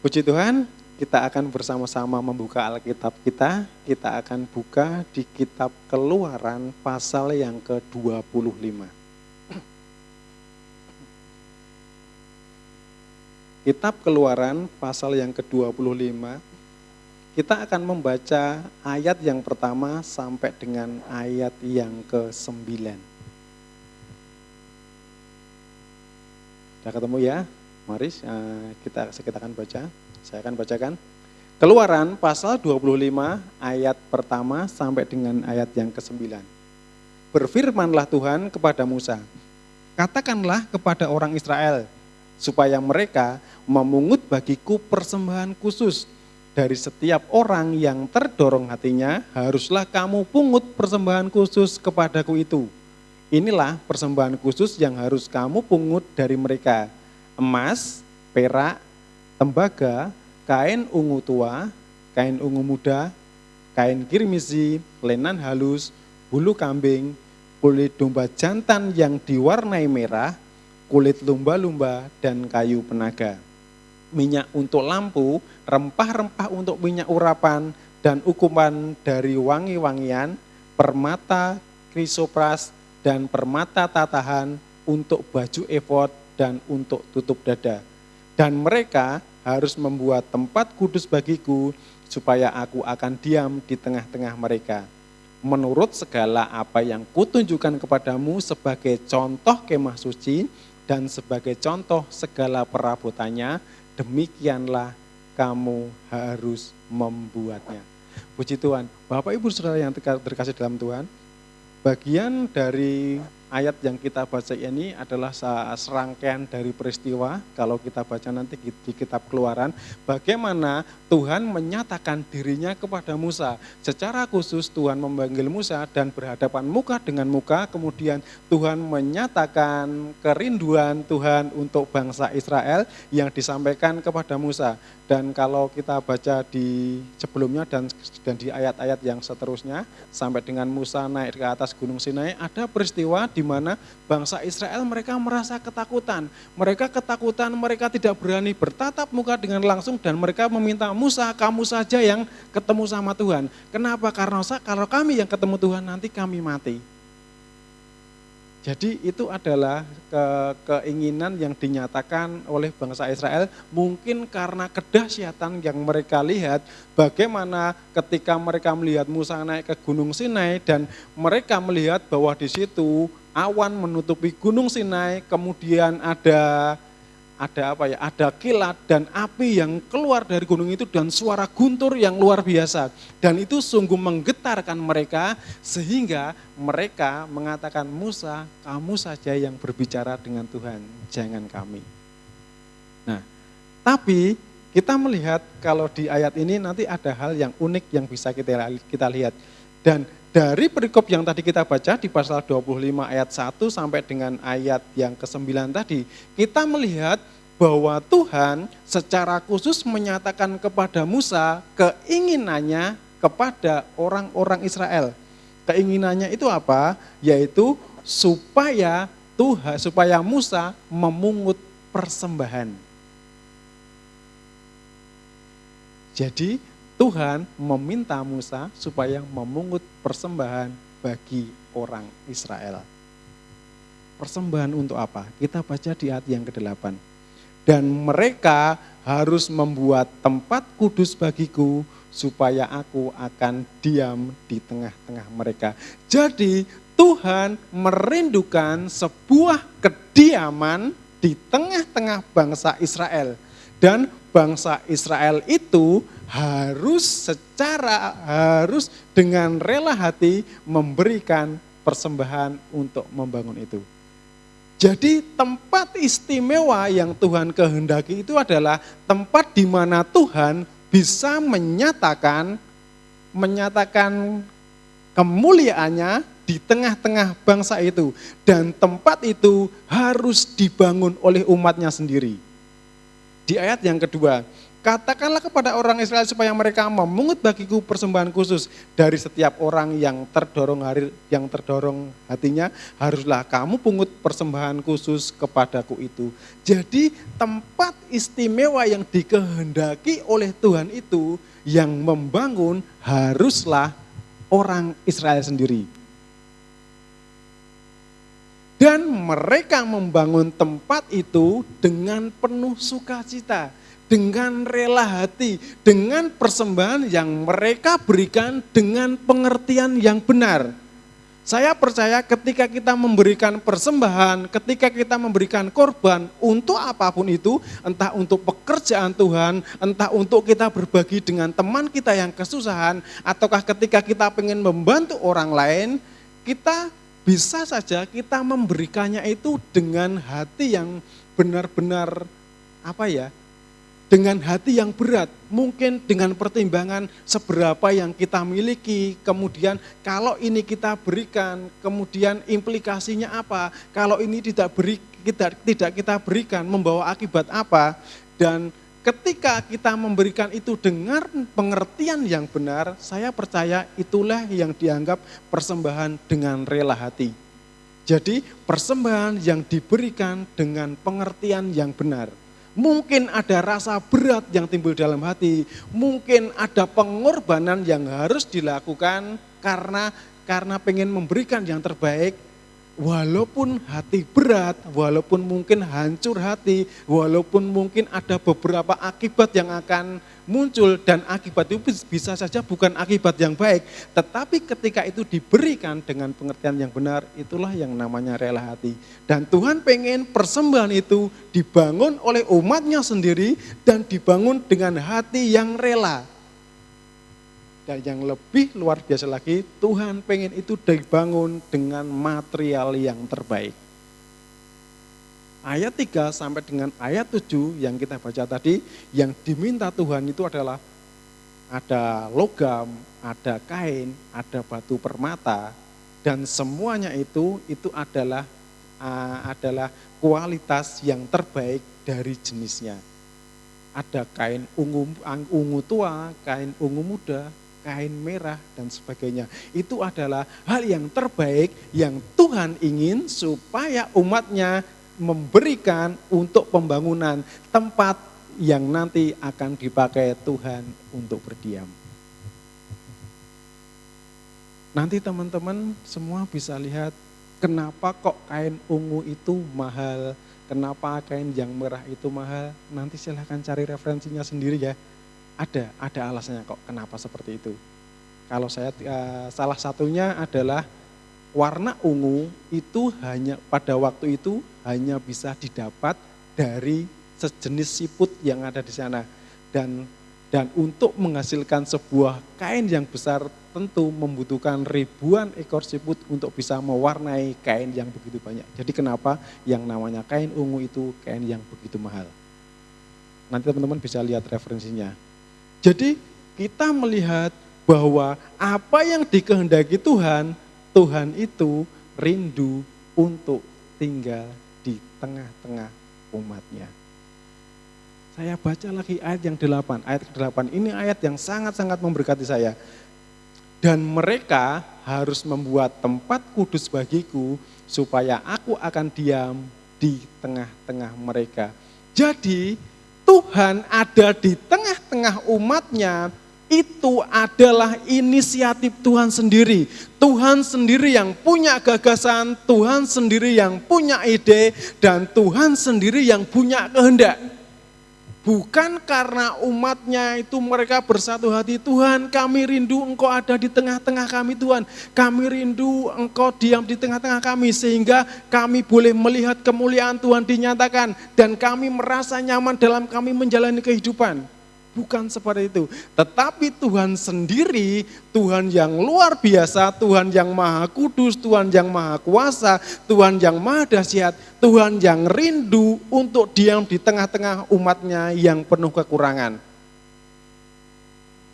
Puji Tuhan, kita akan bersama-sama membuka Alkitab kita. Kita akan buka di kitab Keluaran pasal yang ke-25. Kitab Keluaran pasal yang ke-25, kita akan membaca ayat yang pertama sampai dengan ayat yang ke-9. Sudah ketemu ya? Mari kita akan baca. Saya akan bacakan. Keluaran pasal 25 ayat pertama sampai dengan ayat yang ke-9. Berfirmanlah Tuhan kepada Musa, katakanlah kepada orang Israel, supaya mereka memungut bagiku persembahan khusus. Dari setiap orang yang terdorong hatinya, haruslah kamu pungut persembahan khusus kepadaku itu. Inilah persembahan khusus yang harus kamu pungut dari mereka. Emas, perak, tembaga, kain ungu tua, kain ungu muda, kain kirmizi, lenan halus, bulu kambing, kulit domba jantan yang diwarnai merah, kulit lumba-lumba, dan kayu penaga. Minyak untuk lampu, rempah-rempah untuk minyak urapan, dan ukuman dari wangi-wangian, permata krisopras, dan permata tatahan untuk baju efod dan untuk tutup dada. Dan mereka harus membuat tempat kudus bagiku, supaya aku akan diam di tengah-tengah mereka. Menurut segala apa yang kutunjukkan kepadamu sebagai contoh kemah suci, dan sebagai contoh segala perabotannya, demikianlah kamu harus membuatnya. Puji Tuhan. Bapak Ibu Saudara yang terkasih dalam Tuhan, bagian dari ayat yang kita baca ini adalah serangkaian dari peristiwa, kalau kita baca nanti di kitab Keluaran, bagaimana Tuhan menyatakan dirinya kepada Musa. Secara khusus Tuhan memanggil Musa dan berhadapan muka dengan muka, kemudian Tuhan menyatakan kerinduan Tuhan untuk bangsa Israel yang disampaikan kepada Musa. Dan kalau kita baca di sebelumnya dan di ayat-ayat yang seterusnya, sampai dengan Musa naik ke atas Gunung Sinai, ada peristiwa di mana bangsa Israel mereka merasa ketakutan. Mereka ketakutan, mereka tidak berani bertatap muka dengan langsung dan mereka meminta Musa, kamu saja yang ketemu sama Tuhan. Kenapa? Karena kalau kami yang ketemu Tuhan nanti kami mati. Jadi itu adalah keinginan yang dinyatakan oleh bangsa Israel, mungkin karena kedahsyatan yang mereka lihat, bagaimana ketika mereka melihat Musa naik ke Gunung Sinai dan mereka melihat bahwa di situ awan menutupi Gunung Sinai, kemudian ada kilat dan api yang keluar dari gunung itu dan suara guntur yang luar biasa. Dan itu sungguh menggetarkan mereka sehingga mereka mengatakan, Musa, kamu saja yang berbicara dengan Tuhan, jangan kami. Nah, tapi kita melihat kalau di ayat ini nanti ada hal yang unik yang bisa kita lihat. Dan dari perikop yang tadi kita baca di pasal 25 ayat 1 sampai dengan ayat yang ke-9 tadi, kita melihat bahwa Tuhan secara khusus menyatakan kepada Musa keinginannya kepada orang-orang Israel. Keinginannya itu apa? Yaitu supaya Musa memungut persembahan. Jadi Tuhan meminta Musa supaya memungut persembahan bagi orang Israel. Persembahan untuk apa? Kita baca di ayat yang ke-8. Dan mereka harus membuat tempat kudus bagiku, supaya aku akan diam di tengah-tengah mereka. Jadi Tuhan merindukan sebuah kediaman di tengah-tengah bangsa Israel. Dan bangsa Israel itu harus dengan rela hati memberikan persembahan untuk membangun itu. Jadi tempat istimewa yang Tuhan kehendaki itu adalah tempat di mana Tuhan bisa menyatakan kemuliaannya di tengah-tengah bangsa itu. Dan tempat itu harus dibangun oleh umatnya sendiri. Di ayat yang kedua, katakanlah kepada orang Israel supaya mereka memungut bagiku persembahan khusus dari setiap orang yang terdorong hatinya, haruslah kamu pungut persembahan khusus kepadaku itu. Jadi tempat istimewa yang dikehendaki oleh Tuhan itu yang membangun haruslah orang Israel sendiri. Dan mereka membangun tempat itu dengan penuh sukacita, dengan rela hati, dengan persembahan yang mereka berikan dengan pengertian yang benar. Saya percaya ketika kita memberikan persembahan, ketika kita memberikan korban untuk apapun itu, entah untuk pekerjaan Tuhan, entah untuk kita berbagi dengan teman kita yang kesusahan, ataukah ketika kita ingin membantu orang lain, kita bisa saja kita memberikannya itu dengan hati yang benar-benar dengan hati yang berat, mungkin dengan pertimbangan seberapa yang kita miliki, kemudian kalau ini kita berikan, kemudian implikasinya apa, kalau ini tidak kita berikan membawa akibat apa, dan ketika kita memberikan itu dengan pengertian yang benar, saya percaya itulah yang dianggap persembahan dengan rela hati. Jadi persembahan yang diberikan dengan pengertian yang benar. Mungkin ada rasa berat yang timbul dalam hati, mungkin ada pengorbanan yang harus dilakukan karena pengen memberikan yang terbaik. Walaupun hati berat, walaupun mungkin hancur hati, walaupun mungkin ada beberapa akibat yang akan muncul, dan akibat itu bisa saja bukan akibat yang baik, tetapi ketika itu diberikan dengan pengertian yang benar, itulah yang namanya rela hati. Dan Tuhan pengen persembahan itu dibangun oleh umatnya sendiri dan dibangun dengan hati yang rela. Dan yang lebih luar biasa lagi, Tuhan pengen itu dibangun dengan material yang terbaik. Ayat 3 sampai dengan ayat 7 yang kita baca tadi, yang diminta Tuhan itu adalah ada logam, ada kain, ada batu permata, dan semuanya itu adalah kualitas yang terbaik dari jenisnya. Ada kain ungu tua, kain ungu muda, kain merah, dan sebagainya. Itu adalah hal yang terbaik yang Tuhan ingin supaya umatnya memberikan untuk pembangunan tempat yang nanti akan dipakai Tuhan untuk berdiam. Nanti teman-teman semua bisa lihat kenapa kok kain ungu itu mahal, kenapa kain yang merah itu mahal. Nanti silahkan cari referensinya sendiri ya. Ada alasannya kok kenapa seperti itu. Kalau saya salah satunya adalah warna ungu itu pada waktu itu hanya bisa didapat dari sejenis siput yang ada di sana, dan untuk menghasilkan sebuah kain yang besar tentu membutuhkan ribuan ekor siput untuk bisa mewarnai kain yang begitu banyak. Jadi kenapa yang namanya kain ungu itu kain yang begitu mahal. Nanti teman-teman bisa lihat referensinya. Jadi kita melihat bahwa apa yang dikehendaki Tuhan itu rindu untuk tinggal di tengah-tengah umatnya. Saya baca lagi ayat yang 8, ayat ke-8, ini ayat yang sangat-sangat memberkati saya. Dan mereka harus membuat tempat kudus bagiku supaya aku akan diam di tengah-tengah mereka. Jadi Tuhan ada di tengah-tengah umatnya, itu adalah inisiatif Tuhan sendiri. Tuhan sendiri yang punya gagasan, Tuhan sendiri yang punya ide, dan Tuhan sendiri yang punya kehendak. Bukan karena umatnya itu mereka bersatu hati, Tuhan kami rindu Engkau ada di tengah-tengah kami Tuhan. Kami rindu Engkau diam di tengah-tengah kami sehingga kami boleh melihat kemuliaan Tuhan dinyatakan. Dan kami merasa nyaman dalam kami menjalani kehidupan. Bukan seperti itu, tetapi Tuhan sendiri, Tuhan yang luar biasa, Tuhan yang maha kudus, Tuhan yang maha kuasa, Tuhan yang maha dahsyat, Tuhan yang rindu untuk diam di tengah-tengah umatnya yang penuh kekurangan.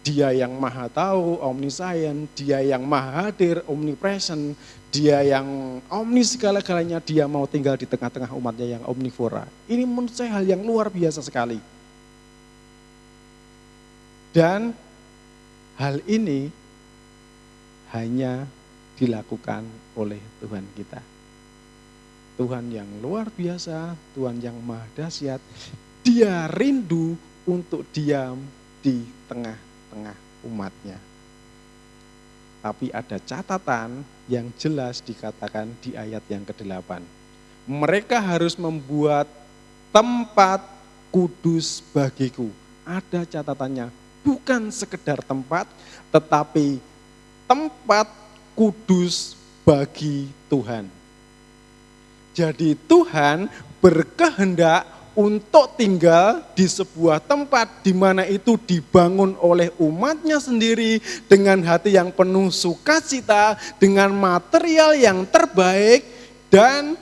Dia yang maha tahu, omniscient, dia yang maha hadir, omnipresent, dia yang omni segala-galanya, dia mau tinggal di tengah-tengah umatnya yang omnivora. Ini menurut saya hal yang luar biasa sekali. Dan hal ini hanya dilakukan oleh Tuhan kita. Tuhan yang luar biasa, Tuhan yang maha dahsyat, Dia rindu untuk diam di tengah-tengah umatnya. Tapi ada catatan yang jelas dikatakan di ayat yang ke-8. Mereka harus membuat tempat kudus bagiku. Ada catatannya, bukan sekedar tempat, tetapi tempat kudus bagi Tuhan. Jadi Tuhan berkehendak untuk tinggal di sebuah tempat di mana itu dibangun oleh umatnya sendiri dengan hati yang penuh sukacita, dengan material yang terbaik, dan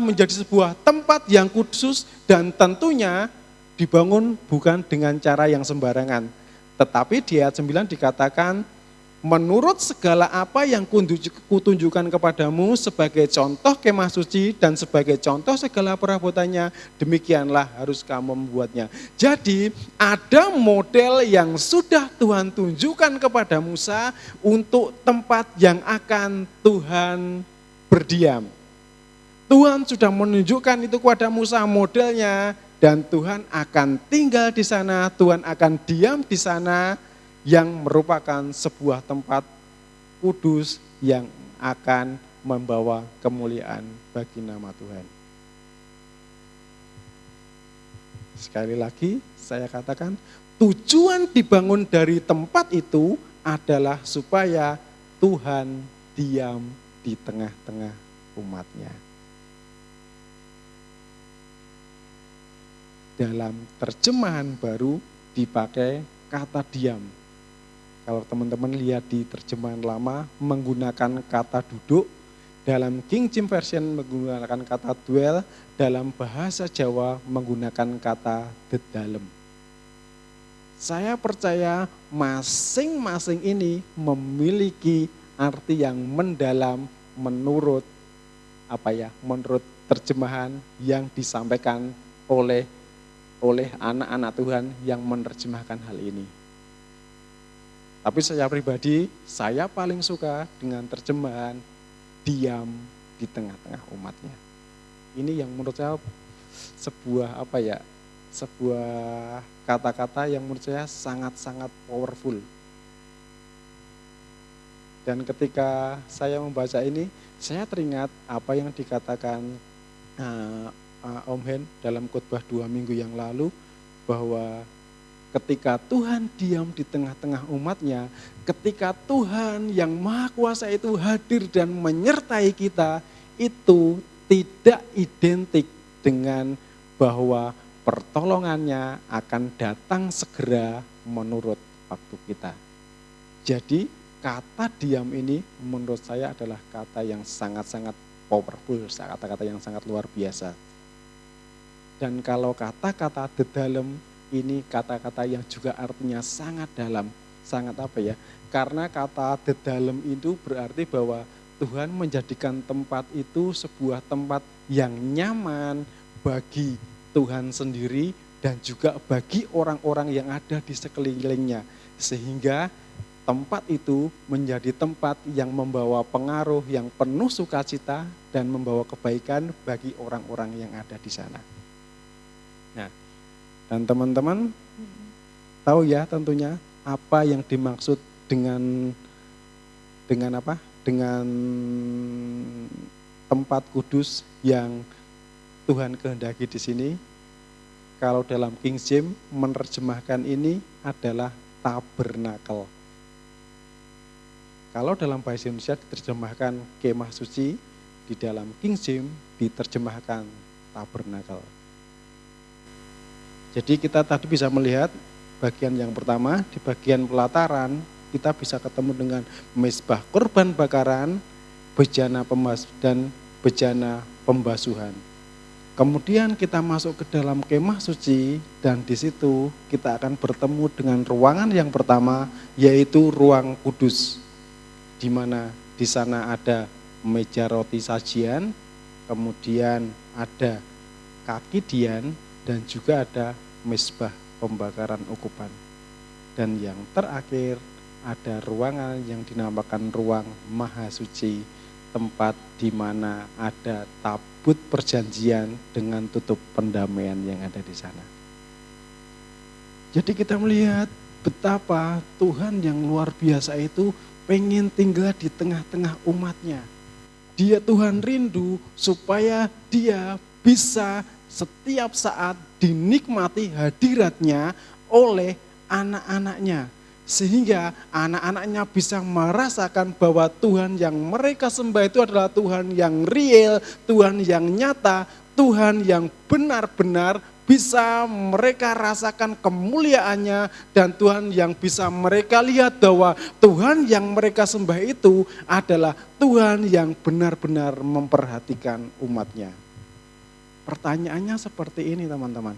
menjadi sebuah tempat yang kudus, dan tentunya dibangun bukan dengan cara yang sembarangan. Tetapi di ayat 9 dikatakan, menurut segala apa yang kutunjukkan kepadamu sebagai contoh kemah suci dan sebagai contoh segala perabotannya, demikianlah harus kamu membuatnya. Jadi ada model yang sudah Tuhan tunjukkan kepada Musa untuk tempat yang akan Tuhan berdiam. Tuhan sudah menunjukkan itu kepada Musa modelnya, dan Tuhan akan tinggal di sana, Tuhan akan diam di sana, yang merupakan sebuah tempat kudus yang akan membawa kemuliaan bagi nama Tuhan. Sekali lagi saya katakan, tujuan dibangun dari tempat itu adalah supaya Tuhan diam di tengah-tengah umatnya. Dalam terjemahan baru dipakai kata diam. Kalau teman-teman lihat di terjemahan lama menggunakan kata duduk, dalam King James Version menggunakan kata dwell, dalam bahasa Jawa menggunakan kata dedalem. Saya percaya masing-masing ini memiliki arti yang mendalam menurut menurut terjemahan yang disampaikan oleh anak-anak Tuhan yang menerjemahkan hal ini. Tapi saya pribadi, saya paling suka dengan terjemahan diam di tengah-tengah umatnya. Ini yang menurut saya sebuah kata-kata yang menurut saya sangat-sangat powerful. Dan ketika saya membaca ini, saya teringat apa yang dikatakan Om Hen dalam khotbah 2 minggu yang lalu, bahwa ketika Tuhan diam di tengah-tengah umatnya, ketika Tuhan yang Maha Kuasa itu hadir dan menyertai kita, itu tidak identik dengan bahwa pertolongannya akan datang segera menurut waktu kita. Jadi kata diam ini menurut saya adalah kata yang sangat-sangat powerful, kata-kata yang sangat luar biasa. Dan kalau kata-kata dedalem, ini kata-kata yang juga artinya sangat dalam, karena kata dedalem itu berarti bahwa Tuhan menjadikan tempat itu sebuah tempat yang nyaman bagi Tuhan sendiri dan juga bagi orang-orang yang ada di sekelilingnya. Sehingga tempat itu menjadi tempat yang membawa pengaruh yang penuh sukacita dan membawa kebaikan bagi orang-orang yang ada di sana. Nah, dan teman-teman tahu ya tentunya apa yang dimaksud dengan tempat kudus yang Tuhan kehendaki di sini. Kalau dalam King James menerjemahkan ini adalah tabernakel. Kalau dalam bahasa Indonesia diterjemahkan kemah suci, di dalam King James diterjemahkan tabernakel. Jadi kita tadi bisa melihat bagian yang pertama, di bagian pelataran kita bisa ketemu dengan mezbah korban bakaran, bejana dan bejana pembasuhan. Kemudian kita masuk ke dalam kemah suci dan di situ kita akan bertemu dengan ruangan yang pertama, yaitu ruang kudus, di mana di sana ada meja roti sajian, kemudian ada kaki dian, dan juga ada mezbah pembakaran ukupan. Dan yang terakhir ada ruangan yang dinamakan ruang Maha Suci, tempat di mana ada tabut perjanjian dengan tutup pendamaian yang ada di sana. Jadi kita melihat betapa Tuhan yang luar biasa itu pengen tinggal di tengah-tengah umatnya. Dia Tuhan rindu supaya dia bisa setiap saat dinikmati hadiratnya oleh anak-anaknya. Sehingga anak-anaknya bisa merasakan bahwa Tuhan yang mereka sembah itu adalah Tuhan yang real, Tuhan yang nyata, Tuhan yang benar-benar bisa mereka rasakan kemuliaannya, dan Tuhan yang bisa mereka lihat bahwa Tuhan yang mereka sembah itu adalah Tuhan yang benar-benar memperhatikan umatnya. Pertanyaannya seperti ini teman-teman.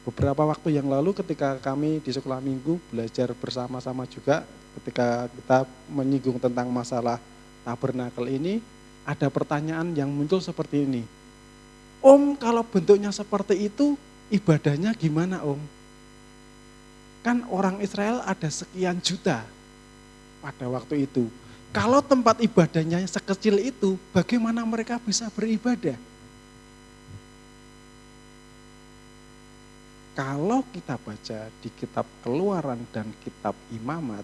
Beberapa waktu yang lalu ketika kami di sekolah minggu belajar bersama-sama juga, ketika kita menyinggung tentang masalah tabernakel ini, ada pertanyaan yang muncul seperti ini. Om, kalau bentuknya seperti itu, ibadahnya gimana Om? Kan orang Israel ada sekian juta pada waktu itu. Kalau tempat ibadahnya sekecil itu, bagaimana mereka bisa beribadah? Kalau kita baca di kitab Keluaran dan kitab Imamat,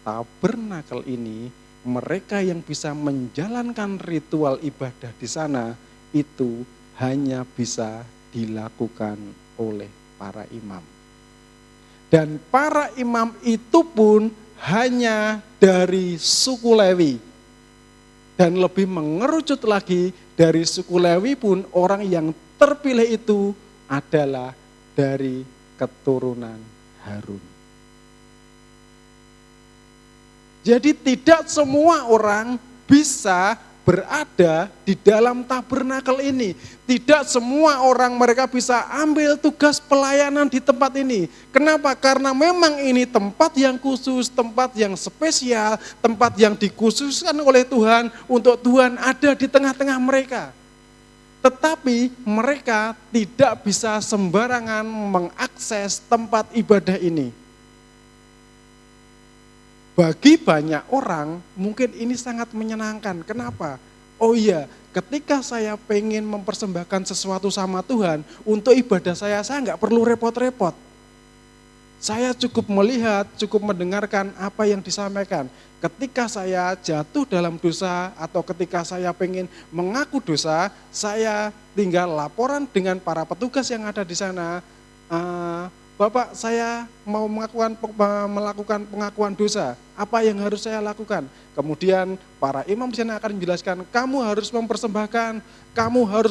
tabernakel ini mereka yang bisa menjalankan ritual ibadah di sana itu hanya bisa dilakukan oleh para imam. Dan para imam itu pun hanya dari suku Lewi. Dan lebih mengerucut lagi, dari suku Lewi pun orang yang terpilih itu adalah dari keturunan Harun. Jadi tidak semua orang bisa berada di dalam tabernakel ini. Tidak semua orang mereka bisa ambil tugas pelayanan di tempat ini. Kenapa? Karena memang ini tempat yang khusus, tempat yang spesial, tempat yang dikhususkan oleh Tuhan untuk Tuhan ada di tengah-tengah mereka. Tetapi mereka tidak bisa sembarangan mengakses tempat ibadah ini. Bagi banyak orang mungkin ini sangat menyenangkan. Kenapa? Oh iya, ketika saya pengen mempersembahkan sesuatu sama Tuhan, untuk ibadah saya nggak perlu repot-repot. Saya cukup melihat, cukup mendengarkan apa yang disampaikan. Ketika saya jatuh dalam dosa atau ketika saya pengen mengaku dosa, saya tinggal laporan dengan para petugas yang ada di sana. Bapak, saya mau melakukan pengakuan dosa. Apa yang harus saya lakukan? Kemudian para imam di sana akan menjelaskan, kamu harus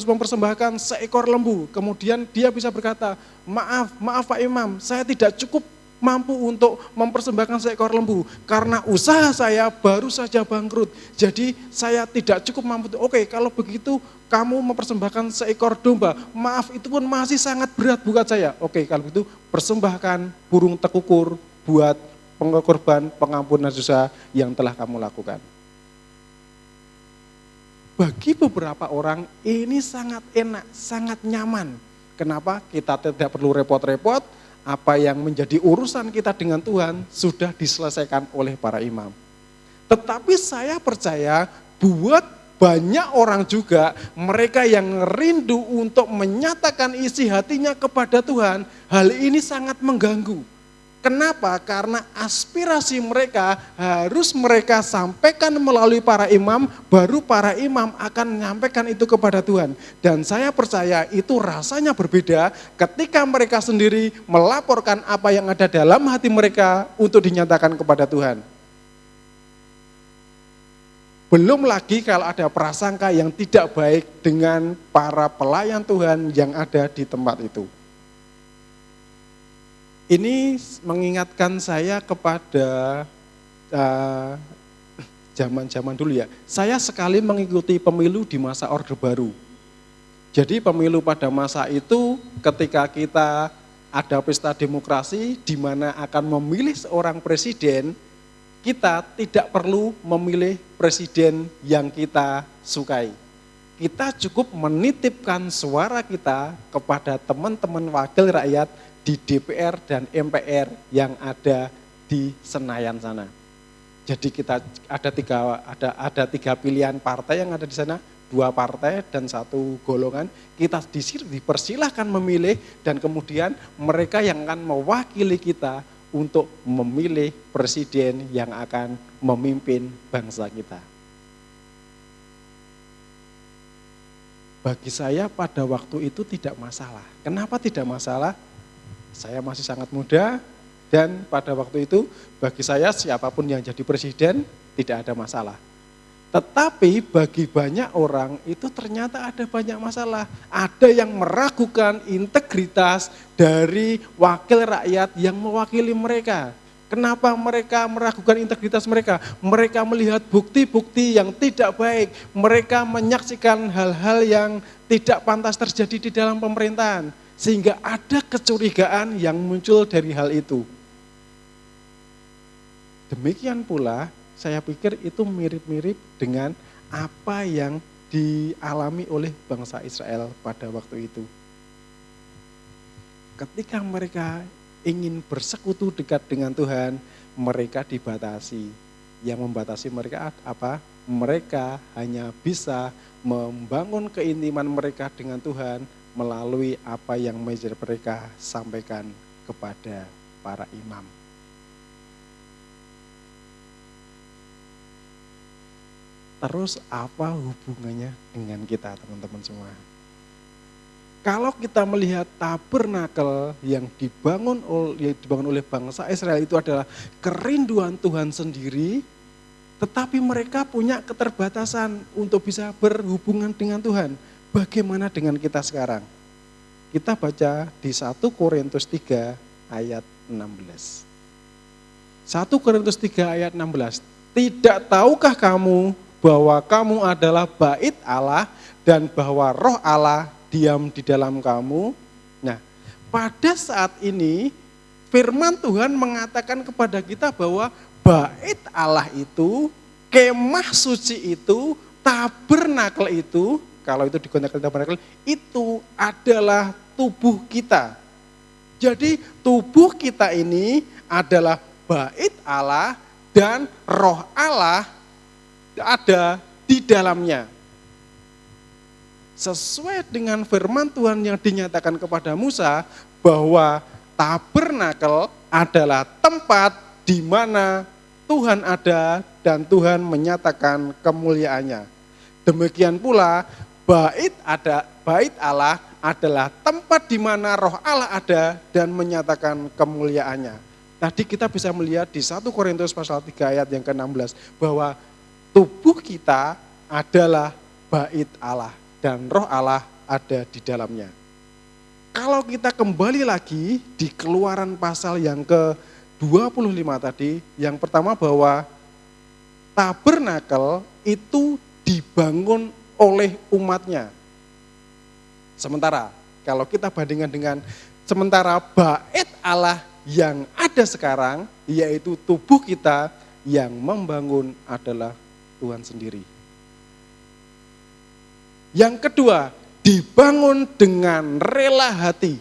mempersembahkan seekor lembu. Kemudian dia bisa berkata, maaf Pak Imam, saya tidak cukup mampu untuk mempersembahkan seekor lembu. Karena usaha saya baru saja bangkrut. Jadi saya tidak cukup mampu. Oke, kalau begitu kamu mempersembahkan seekor domba. Maaf, itu pun masih sangat berat buat saya. Oke, kalau begitu persembahkan burung tekukur buat pengorban pengampunan dosa yang telah kamu lakukan. Bagi beberapa orang ini sangat enak, sangat nyaman. Kenapa? Kita tidak perlu repot-repot. Apa yang menjadi urusan kita dengan Tuhan sudah diselesaikan oleh para imam. Tetapi saya percaya buat banyak orang juga, mereka yang rindu untuk menyatakan isi hatinya kepada Tuhan, hal ini sangat mengganggu. Kenapa? Karena aspirasi mereka harus mereka sampaikan melalui para imam, baru para imam akan menyampaikan itu kepada Tuhan. Dan saya percaya itu rasanya berbeda ketika mereka sendiri melaporkan apa yang ada dalam hati mereka untuk dinyatakan kepada Tuhan. Belum lagi kalau ada prasangka yang tidak baik dengan para pelayan Tuhan yang ada di tempat itu. Ini mengingatkan saya kepada zaman-zaman dulu ya. Saya sekali mengikuti pemilu di masa Orde Baru. Jadi pemilu pada masa itu ketika kita ada pesta demokrasi di mana akan memilih seorang presiden, kita tidak perlu memilih presiden yang kita sukai. kita cukup menitipkan suara kita kepada teman-teman wakil rakyat di DPR dan MPR yang ada di Senayan sana. Jadi kita ada tiga pilihan partai yang ada di sana, 2 partai dan 1 golongan. Kita dipersilahkan memilih dan kemudian mereka yang akan mewakili kita untuk memilih presiden yang akan memimpin bangsa kita. Bagi saya pada waktu itu tidak masalah. Kenapa tidak masalah? Saya masih sangat muda dan pada waktu itu bagi saya siapapun yang jadi presiden tidak ada masalah. Tetapi bagi banyak orang itu ternyata ada banyak masalah. Ada yang meragukan integritas dari wakil rakyat yang mewakili mereka. Kenapa mereka meragukan integritas mereka? Mereka melihat bukti-bukti yang tidak baik. Mereka menyaksikan hal-hal yang tidak pantas terjadi di dalam pemerintahan. Sehingga ada kecurigaan yang muncul dari hal itu. Demikian pula saya pikir itu mirip-mirip dengan apa yang dialami oleh bangsa Israel pada waktu itu. Ketika mereka ingin bersekutu dekat dengan Tuhan, mereka dibatasi. Yang membatasi mereka apa? Mereka hanya bisa membangun keintiman mereka dengan Tuhan melalui apa yang mereka sampaikan kepada para imam. Terus apa hubungannya dengan kita teman-teman semua? Kalau kita melihat tabernakel yang dibangun oleh bangsa Israel itu adalah kerinduan Tuhan sendiri, tetapi mereka punya keterbatasan untuk bisa berhubungan dengan Tuhan. Bagaimana dengan kita sekarang? Kita baca di 1 Korintus 3 ayat 16. 1 Korintus 3 ayat 16. Tidak tahukah kamu bahwa kamu adalah bait Allah dan bahwa roh Allah diam di dalam kamu. Nah, pada saat ini firman Tuhan mengatakan kepada kita bahwa bait Allah itu, kemah suci itu, tabernakel itu, kalau itu digunakan tabernakel, itu adalah tubuh kita. Jadi tubuh kita ini adalah bait Allah dan roh Allah ada di dalamnya. Sesuai dengan firman Tuhan yang dinyatakan kepada Musa bahwa tabernakel adalah tempat di mana Tuhan ada dan Tuhan menyatakan kemuliaannya. Demikian pula bait Allah adalah tempat di mana roh Allah ada dan menyatakan kemuliaannya. Tadi kita bisa melihat di 1 Korintus pasal 3 ayat yang ke-16 bahwa tubuh kita adalah bait Allah dan roh Allah ada di dalamnya. Kalau kita kembali lagi di Keluaran pasal yang ke-25 tadi, yang pertama bahwa tabernakel itu dibangun oleh umatnya. Sementara kalau kita bandingkan dengan sementara bait Allah yang ada sekarang, yaitu tubuh kita, yang membangun adalah Tuhan sendiri. Yang kedua, dibangun dengan rela hati.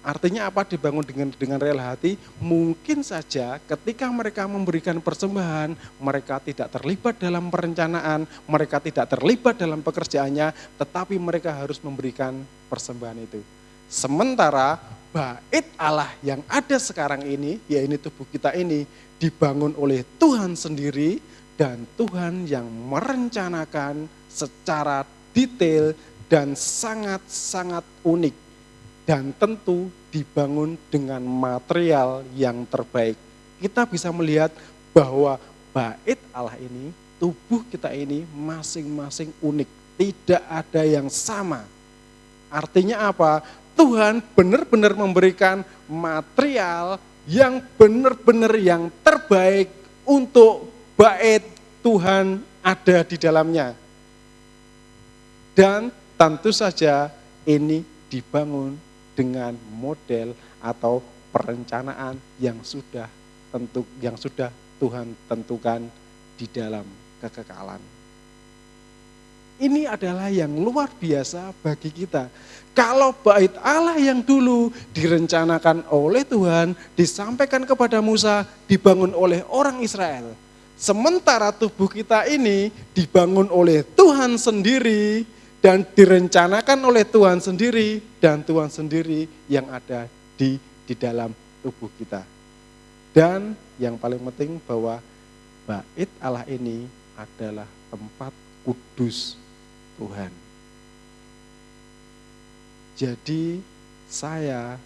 Artinya apa dibangun dengan rela hati? Mungkin saja ketika mereka memberikan persembahan, mereka tidak terlibat dalam perencanaan, mereka tidak terlibat dalam pekerjaannya, tetapi mereka harus memberikan persembahan itu. Sementara bait Allah yang ada sekarang ini, yaitu tubuh kita ini, dibangun oleh Tuhan sendiri, dan Tuhan yang merencanakan secara detail dan sangat-sangat unik. Dan tentu dibangun dengan material yang terbaik. Kita bisa melihat bahwa bait Allah ini, tubuh kita ini masing-masing unik. Tidak ada yang sama. Artinya apa? Tuhan benar-benar memberikan material yang benar-benar yang terbaik untuk bait Tuhan ada di dalamnya. Dan tentu saja ini dibangun dengan model atau perencanaan yang sudah Tuhan tentukan di dalam kekekalan. ini adalah yang luar biasa bagi kita. Kalau bait Allah yang dulu direncanakan oleh Tuhan, disampaikan kepada Musa, dibangun oleh orang Israel. Sementara tubuh kita ini dibangun oleh Tuhan sendiri dan direncanakan oleh Tuhan sendiri, dan Tuhan sendiri yang ada di dalam tubuh kita. Dan yang paling penting bahwa bait Allah ini adalah tempat kudus Tuhan. Jadi saya,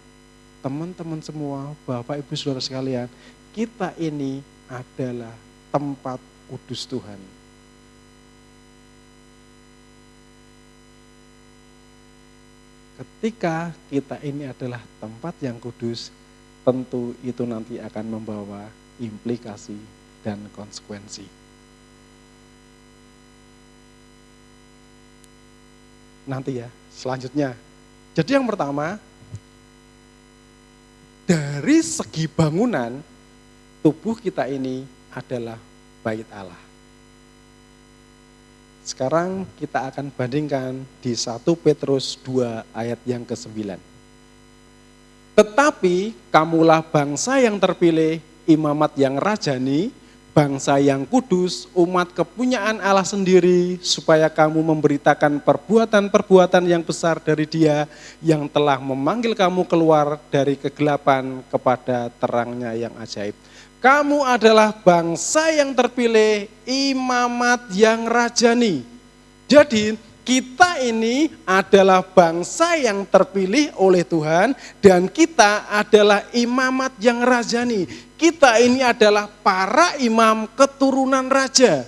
teman-teman semua, Bapak Ibu Saudara sekalian, kita ini adalah tempat kudus Tuhan. Ketika kita ini adalah tempat yang kudus, tentu itu nanti akan membawa implikasi dan konsekuensi. Nanti ya, selanjutnya. Jadi yang pertama, dari segi bangunan, tubuh kita ini adalah bait Allah. Sekarang kita akan bandingkan di 1 Petrus 2 ayat yang ke-9. Tetapi kamulah bangsa yang terpilih, imamat yang rajani, bangsa yang kudus, umat kepunyaan Allah sendiri, supaya kamu memberitakan perbuatan-perbuatan yang besar dari Dia yang telah memanggil kamu keluar dari kegelapan kepada terangnya yang ajaib. Kamu adalah bangsa yang terpilih, imamat yang rajani. Jadi kita ini adalah bangsa yang terpilih oleh Tuhan dan kita adalah imamat yang rajani. Kita ini adalah para imam keturunan raja.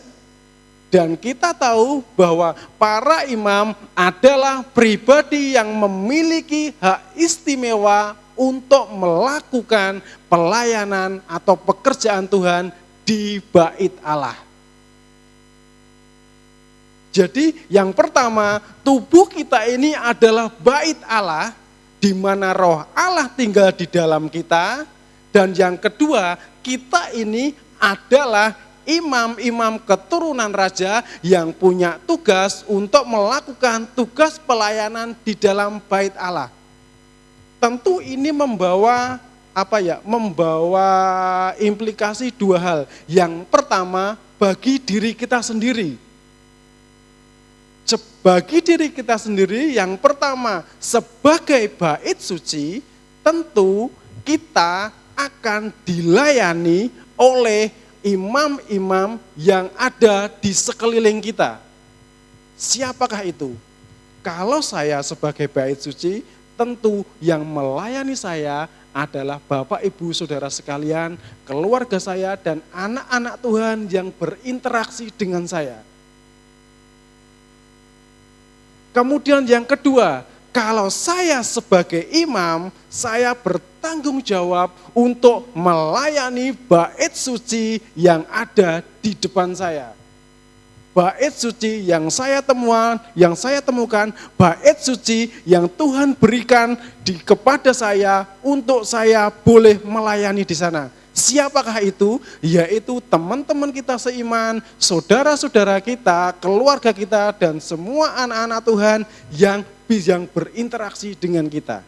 Dan kita tahu bahwa para imam adalah pribadi yang memiliki hak istimewa untuk melakukan pelayanan atau pekerjaan Tuhan di bait Allah. Jadi yang pertama, tubuh kita ini adalah bait Allah, di mana roh Allah tinggal di dalam kita. Dan yang kedua, kita ini adalah imam-imam keturunan raja yang punya tugas untuk melakukan tugas pelayanan di dalam bait Allah. Tentu ini membawa membawa implikasi dua hal. Yang pertama, bagi diri kita sendiri. Bagi diri kita sendiri, yang pertama, sebagai bait suci, tentu kita akan dilayani oleh imam-imam yang ada di sekeliling kita. Siapakah itu? Kalau saya sebagai bait suci, tentu yang melayani saya adalah Bapak Ibu Saudara sekalian, keluarga saya dan anak-anak Tuhan yang berinteraksi dengan saya. Kemudian yang kedua, kalau saya sebagai imam, saya bertanggung jawab untuk melayani bait suci yang ada di depan saya. Bait suci yang saya temukan, bait suci yang Tuhan berikan kepada saya untuk saya boleh melayani di sana. Siapakah itu? Yaitu teman-teman kita seiman, saudara-saudara kita, keluarga kita, dan semua anak-anak Tuhan yang berinteraksi dengan kita.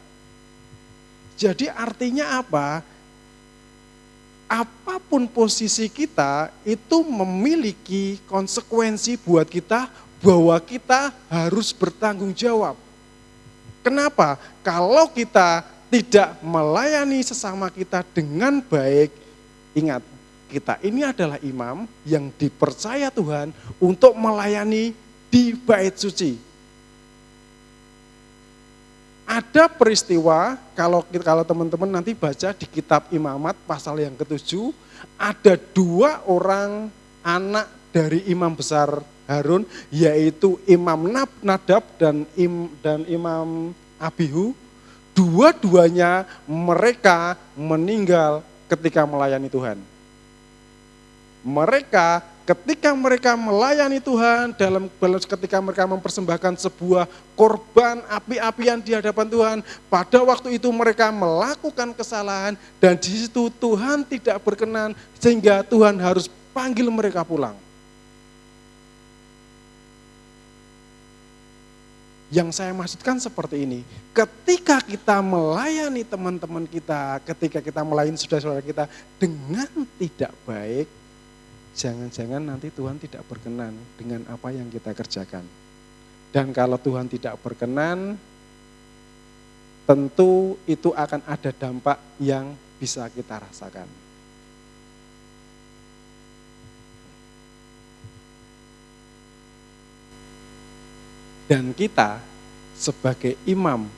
Jadi artinya apa? Apapun posisi kita itu memiliki konsekuensi buat kita bahwa kita harus bertanggung jawab. Kenapa? Kalau kita tidak melayani sesama kita dengan baik, ingat, kita ini adalah imam yang dipercaya Tuhan untuk melayani di bait suci. Ada peristiwa, kalau teman-teman nanti baca di kitab Imamat pasal yang ke-7, ada 2 orang anak dari imam besar Harun, yaitu Imam Nadab dan Imam Abihu. Dua-duanya mereka meninggal ketika melayani Tuhan. Ketika mereka melayani Tuhan, ketika mereka mempersembahkan sebuah korban api-apian di hadapan Tuhan, pada waktu itu mereka melakukan kesalahan dan di situ Tuhan tidak berkenan sehingga Tuhan harus panggil mereka pulang. Yang saya maksudkan seperti ini, ketika kita melayani teman-teman kita, ketika kita melayani saudara-saudara kita dengan tidak baik, jangan-jangan nanti Tuhan tidak berkenan dengan apa yang kita kerjakan. Dan kalau Tuhan tidak berkenan, tentu itu akan ada dampak yang bisa kita rasakan. Dan kita sebagai imam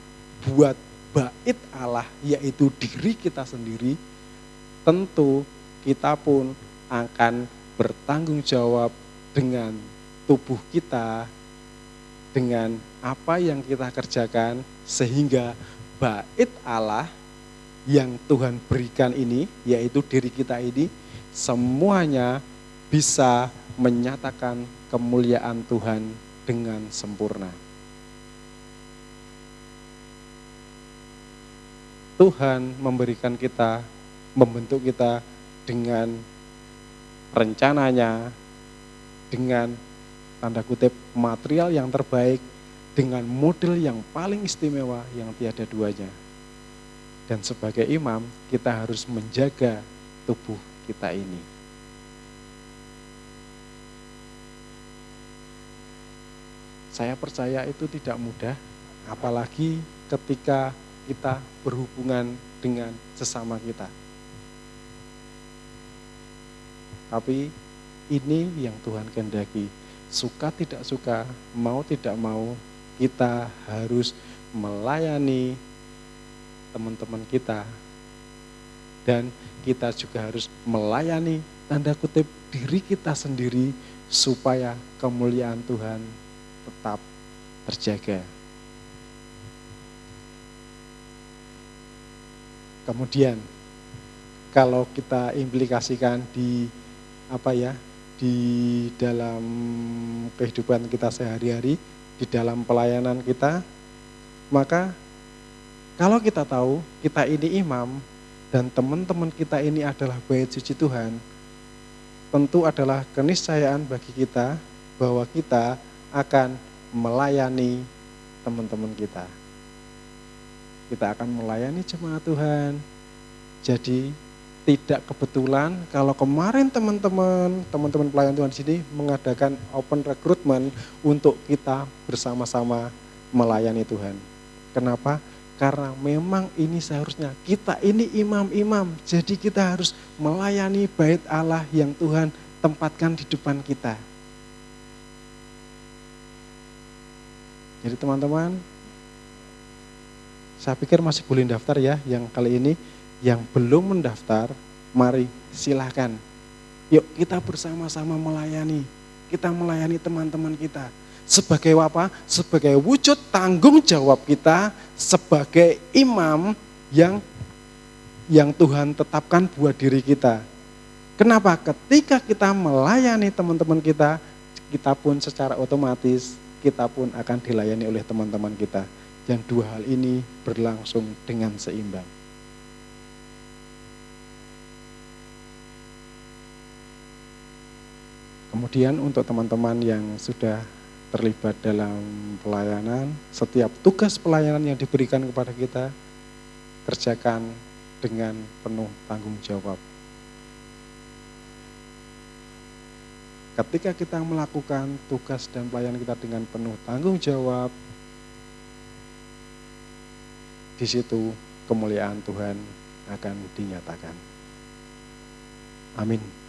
buat bait Allah, yaitu diri kita sendiri, tentu kita pun akan bertanggung jawab dengan tubuh kita, dengan apa yang kita kerjakan, sehingga bait Allah yang Tuhan berikan ini, yaitu diri kita ini, semuanya bisa menyatakan kemuliaan Tuhan dengan sempurna. Tuhan memberikan kita, membentuk kita dengan rencananya, dengan tanda kutip material yang terbaik, dengan model yang paling istimewa yang tiada duanya. Dan sebagai imam, kita harus menjaga tubuh kita ini. Saya percaya itu tidak mudah, apalagi ketika kita berhubungan dengan sesama kita. Tapi ini yang Tuhan kehendaki. Suka tidak suka, mau tidak mau, kita harus melayani teman-teman kita. Dan kita juga harus melayani, tanda kutip, diri kita sendiri supaya kemuliaan Tuhan tetap terjaga. Kemudian kalau kita implikasikan di di dalam kehidupan kita sehari-hari, di dalam pelayanan kita, maka kalau kita tahu kita ini imam dan teman-teman kita ini adalah bait suci Tuhan, tentu adalah keniscayaan bagi kita bahwa kita akan melayani teman-teman kita. Kita akan melayani jemaat Tuhan. Jadi tidak kebetulan kalau kemarin teman-teman pelayan Tuhan di sini mengadakan open recruitment untuk kita bersama-sama melayani Tuhan. Kenapa? Karena memang ini seharusnya kita ini imam-imam. Jadi kita harus melayani bait Allah yang Tuhan tempatkan di depan kita. Jadi teman-teman, saya pikir masih boleh daftar ya yang kali ini. Yang belum mendaftar, mari silahkan. Yuk kita bersama-sama melayani. Kita melayani teman-teman kita. Sebagai apa? Sebagai wujud tanggung jawab kita sebagai imam yang Tuhan tetapkan buat diri kita. Kenapa? Ketika kita melayani teman-teman kita, kita pun secara otomatis, kita pun akan dilayani oleh teman-teman kita. Yang dua hal ini berlangsung dengan seimbang. Kemudian untuk teman-teman yang sudah terlibat dalam pelayanan, setiap tugas pelayanan yang diberikan kepada kita, kerjakan dengan penuh tanggung jawab. Ketika kita melakukan tugas dan pelayanan kita dengan penuh tanggung jawab, di situ kemuliaan Tuhan akan dinyatakan. Amin.